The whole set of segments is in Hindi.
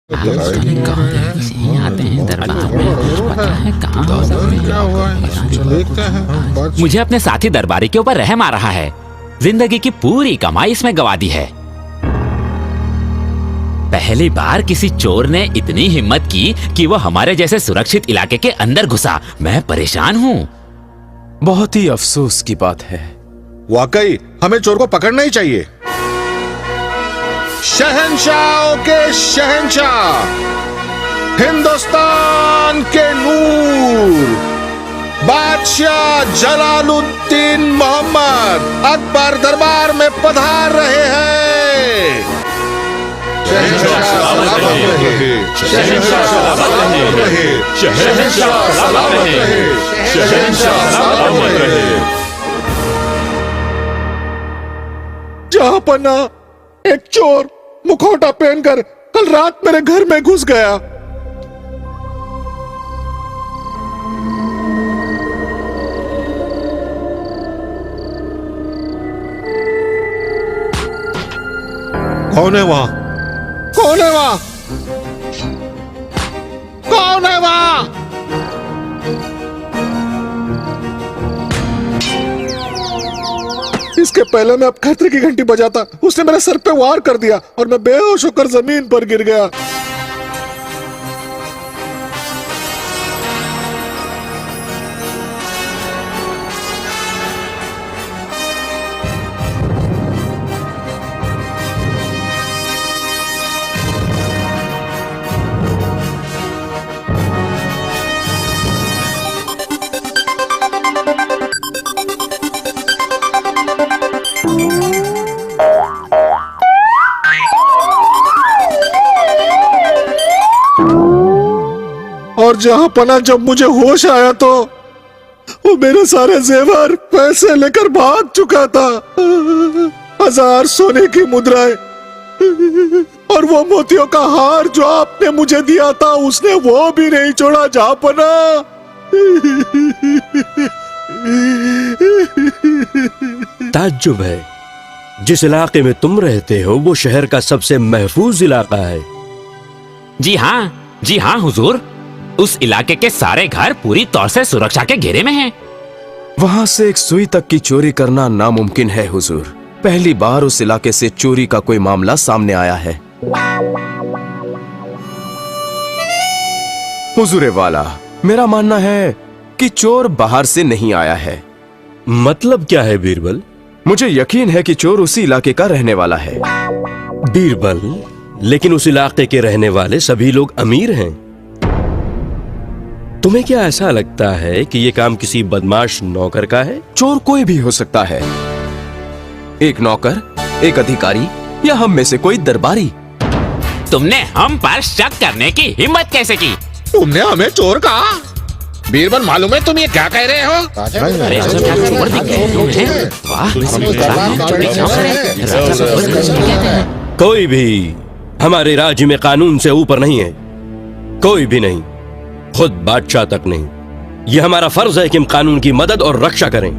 जाने कौन है, किसी आते हैं दरबार में, पता है कहाँ हो सकते हैं। देखते हैं। मुझे अपने साथी दरबारी के ऊपर रहम आ रहा है। जिंदगी की पूरी कमाई इसमें गवा दी है। पहली बार किसी चोर ने इतनी हिम्मत की कि वो हमारे जैसे सुरक्षित इलाके के अंदर घुसा। मैं परेशान हूँ। बहुत ही अफसोस की बात है। वाकई हमें चोर को पकड़ना ही चाहिए। शहंशाहों के शहंशाह, हिंदुस्तान के नूर, बादशाह जलालुद्दीन मोहम्मद अकबर दरबार में पधार रहे हैं। शहंशाह सलामत रहे, शहंशाह सलामत रहे, शहंशाह सलामत रहे, शहंशाह सलामत रहे। जहां पन्ना एक चोर मुखौटा पहनकर कल रात मेरे घर में घुस गया। कौन है वहां? कौन है वहां? कौन है वहां? इसके पहले मैं अब खतरे की घंटी बजाता, उसने मेरे सर पे वार कर दिया और मैं बेहोश होकर जमीन पर गिर गया। और जहां पना जब मुझे होश आया तो वो मेरे सारे जेवर पैसे लेकर भाग चुका था। 1000 सोने की मुद्राएं और वो मोतियों का हार जो आपने मुझे दिया था, उसने वो भी नहीं छोड़ा। जहां पना ताज्जुब है, जिस इलाके में तुम रहते हो वो शहर का सबसे महफूज इलाका है। जी हाँ हुजूर। उस इलाके के सारे घर पूरी तौर से सुरक्षा के घेरे में हैं। वहां से एक सुई तक की चोरी करना नामुमकिन है हुजूर। पहली बार उस इलाके से चोरी का कोई मामला सामने आया है। हुजूरे वाला, मेरा मानना है कि चोर बाहर से नहीं आया है। मतलब क्या है बीरबल? मुझे यकीन है कि चोर उसी इलाके का रहने वाला है। बीरबल, लेकिन उस इलाके के रहने वाले सभी लोग अमीर हैं। तुम्हें क्या ऐसा लगता है कि ये काम किसी बदमाश नौकर का है? चोर कोई भी हो सकता है, एक नौकर, एक अधिकारी या हम में से कोई दरबारी। तुमने हम पर शक करने की हिम्मत कैसे की? तुमने हमें चोर कहा? बीरबल, मालूम है तुम ये क्या कह रहे हो? अरे चोर दिख गए तुम हैं? वाह, कोई भी हमारे राज्य में कानून से ऊपर नहीं है। कोई भी नहीं, खुद बादशाह तक नहीं। यह हमारा फर्ज है कि हम कानून की मदद और रक्षा करें।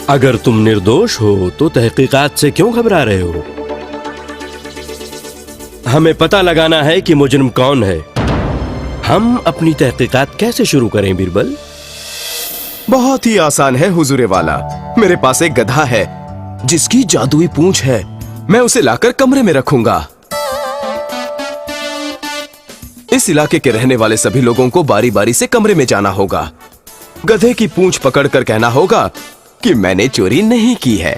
अगर तुम निर्दोष हो तो तहकीकात से क्यों घबरा रहे हो? हमें पता लगाना है कि मुजरिम कौन है। हम अपनी तहकीकात कैसे शुरू करें बीरबल? बहुत ही आसान है हुजूरे वाला। मेरे पास एक गधा है जिसकी जादुई पूंछ है। मैं उसे लाकर कमरे में रखूंगा। इस इलाके के रहने वाले सभी लोगों को बारी बारी से कमरे में जाना होगा। गधे की पूंछ पकड़कर कहना होगा कि मैंने चोरी नहीं की है।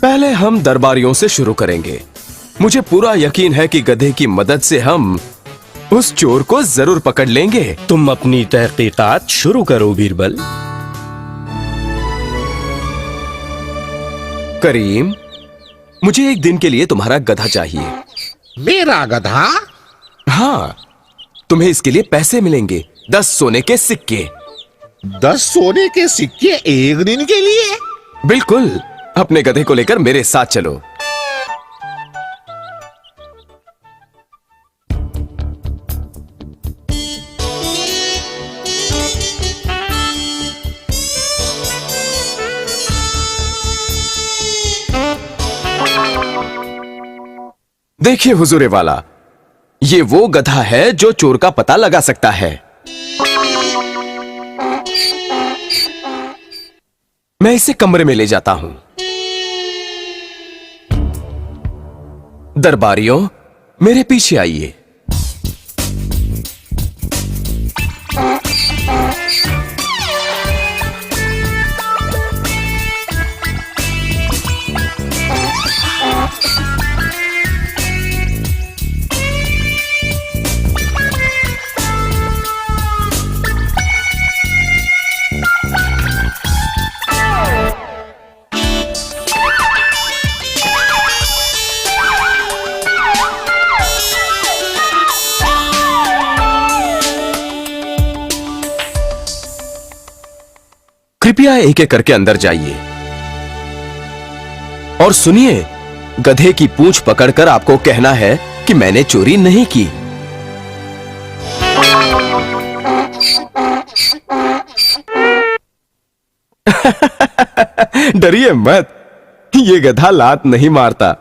पहले हम दरबारियों से शुरू करेंगे। मुझे पूरा यकीन है कि गधे की मदद से हम उस चोर को जरूर पकड़ लेंगे। तुम अपनी तहकीकात शुरू करो बीरबल। करीम, मुझे एक दिन के लिए तुम्हारा गधा चाहिए। मेरा गधा? हाँ, तुम्हें इसके लिए पैसे मिलेंगे, 10 सोने के सिक्के। 10 सोने के सिक्के एक दिन के लिए? बिल्कुल। अपने गधे को लेकर मेरे साथ चलो। देखिए हुजूरे वाला, ये वो गधा है जो चोर का पता लगा सकता है। मैं इसे कमरे में ले जाता हूं। दरबारियों, मेरे पीछे आइए। कृपया एक एक करके अंदर जाइए और सुनिए, गधे की पूंछ पकड़कर आपको कहना है कि मैंने चोरी नहीं की। डरिए मत, ये गधा लात नहीं मारता।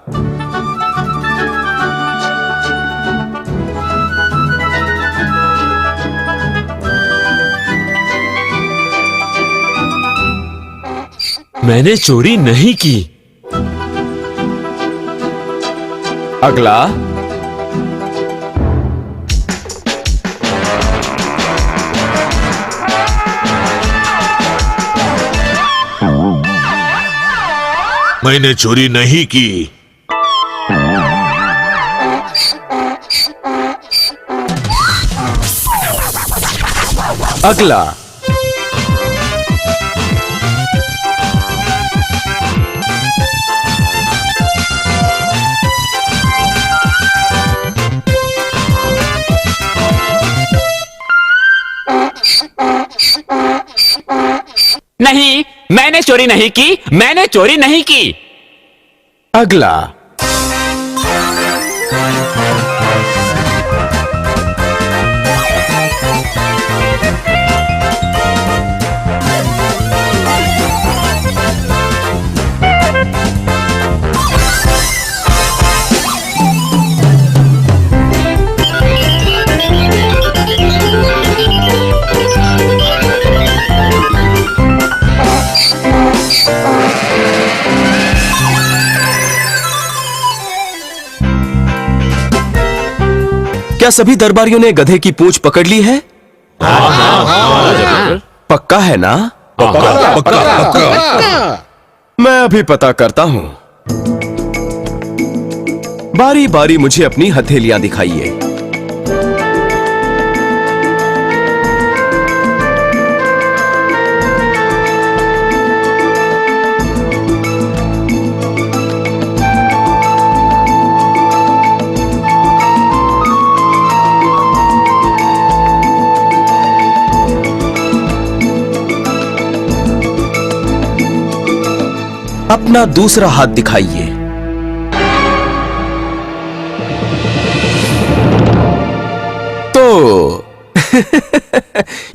मैंने चोरी नहीं की। अगला। मैंने चोरी नहीं की। अगला। नहीं, मैंने चोरी नहीं की, मैंने चोरी नहीं की। अगला। क्या सभी दरबारियों ने गधे की पूंछ पकड़ ली है? पक्का है ना? मैं अभी पता करता हूं। बारी बारी मुझे अपनी हथेलियां दिखाइए। अपना दूसरा हाथ दिखाइए। तो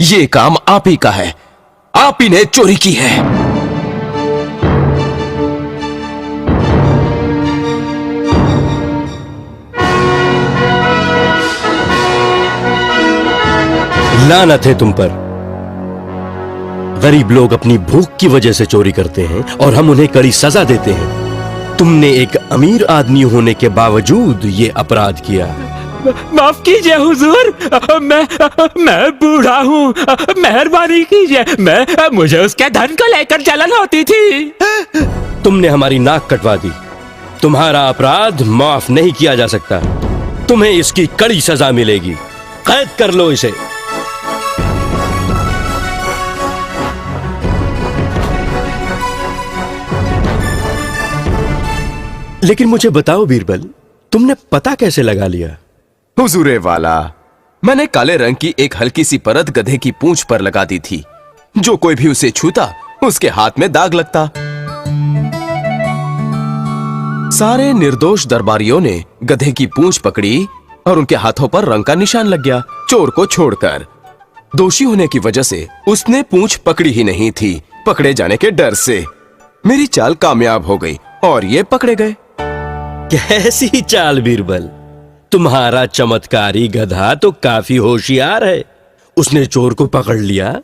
ये काम आप ही का है, आप ही ने चोरी की है। लानत है तुम पर। गरीब लोग अपनी भूख की वजह से चोरी करते हैं और हम उन्हें कड़ी सजा देते हैं। तुमने एक अमीर आदमी होने के बावजूद ये अपराध किया। माफ कीजिए हुजूर, मैं बूढ़ा हूँ, मेहरबानी कीजिए। मुझे उसके धन को लेकर जलन होती थी। तुमने हमारी नाक कटवा दी। तुम्हारा अपराध माफ नहीं किया जा सकता। तुम्हें इसकी कड़ी सजा मिलेगी। कैद कर लो इसे। लेकिन मुझे बताओ बीरबल, तुमने पता कैसे लगा लिया? हुजूरे वाला, मैंने काले रंग की एक हल्की सी परत गधे की पूंछ पर लगा दी थी। जो कोई भी उसे छूता उसके हाथ में दाग लगता। सारे निर्दोष दरबारियों ने गधे की पूंछ पकड़ी और उनके हाथों पर रंग का निशान लग गया। चोर को छोड़कर दोषी होने की वजह से उसने पूंछ पकड़ी ही नहीं थी। पकड़े जाने के डर से मेरी चाल कामयाब हो गई और ये पकड़े गए। कैसी चाल बीरबल, तुम्हारा चमत्कारी गधा तो काफी होशियार है। उसने चोर को पकड़ लिया।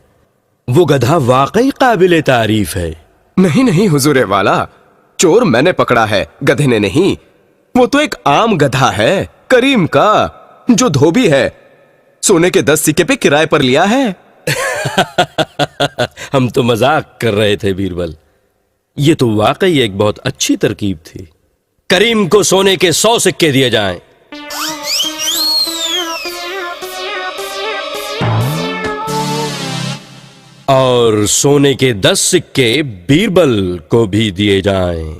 वो गधा वाकई काबिले तारीफ है। नहीं नहीं हुजूर वाला, चोर मैंने पकड़ा है, गधे ने नहीं। वो तो एक आम गधा है, करीम का, जो धोबी है। सोने के 10 सिक्के पे किराए पर लिया है। हम तो मजाक कर रहे थे बीरबल। ये तो वाकई एक बहुत अच्छी तरकीब थी। करीम को सोने के 100 सिक्के दिए जाएं। और सोने के 10 सिक्के बीरबल को भी दिए जाएं।